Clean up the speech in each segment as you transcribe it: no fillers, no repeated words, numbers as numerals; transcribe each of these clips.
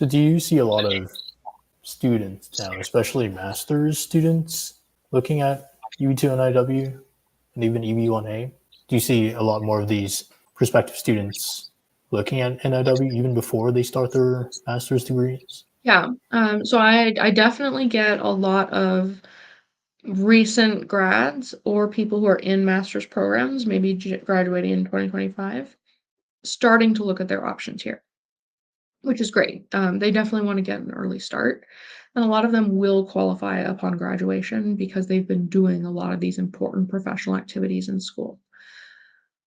So do you see a lot of students now, especially master's students, looking at EB-2 NIW and even EB-1A? Do you see a lot more of these prospective students looking at NIW even before they start their master's degrees? Yeah, so I definitely get a lot of recent grads or people who are in master's programs, maybe graduating in 2025, starting to look at their options here, which is great. They definitely want to get an early start. And a lot of them will qualify upon graduation because they've been doing a lot of these important professional activities in school.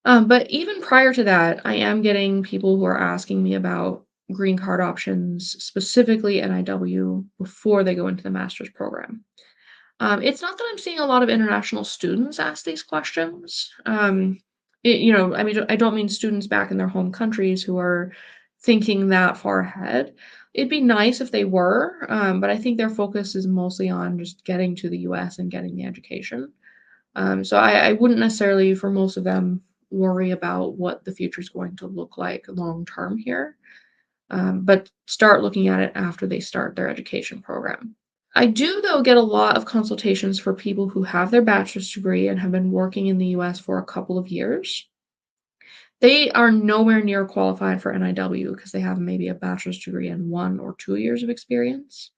But even prior to that, I am getting people who are asking me about green card options, specifically NIW, before they go into the master's program. It's not that I'm seeing a lot of international students ask these questions. I mean, I don't mean students back in their home countries who are thinking that far ahead. It'd be nice if they were, but I think their focus is mostly on just getting to the US and getting the education. So I wouldn't necessarily, for most of them, worry about what the future is going to look like long term here, but start looking at it after they start their education program. I do, though, get a lot of consultations for people who have their bachelor's degree and have been working in the US for a couple of years. They are nowhere near qualified for NIW because they have maybe a bachelor's degree and 1 or 2 years of experience.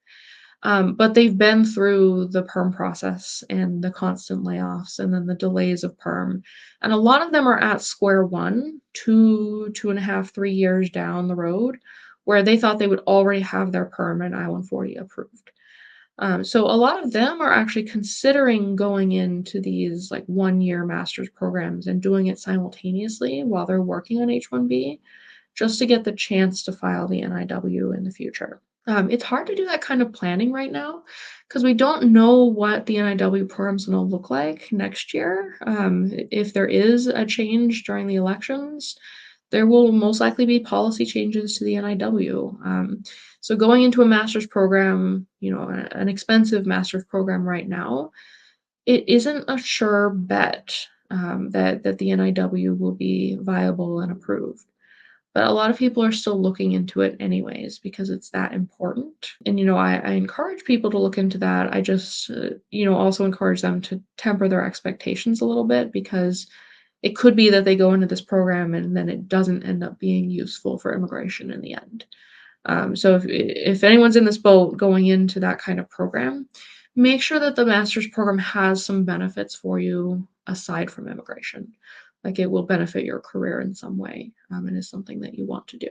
But they've been through the perm process and the constant layoffs and then the delays of perm. And a lot of them are at square one, 2.5, 3 years down the road, where they thought they would already have their perm and I-140 approved. So a lot of them are actually considering going into these like 1 year master's programs and doing it simultaneously while they're working on H-1B, just to get the chance to file the NIW in the future. It's hard to do that kind of planning right now because we don't know what the NIW program is going to look like next year. If there is a change during the elections, there will most likely be policy changes to the NIW. So going into a master's program, an expensive master's program right now, it isn't a sure bet that the NIW will be viable and approved. But a lot of people are still looking into it anyways because it's that important. And, I encourage people to look into that. I just, also encourage them to temper their expectations a little bit because it could be that they go into this program and then it doesn't end up being useful for immigration in the end. So if anyone's in this boat going into that kind of program, make sure that the master's program has some benefits for you aside from immigration. Like it will benefit your career in some way, and is something that you want to do.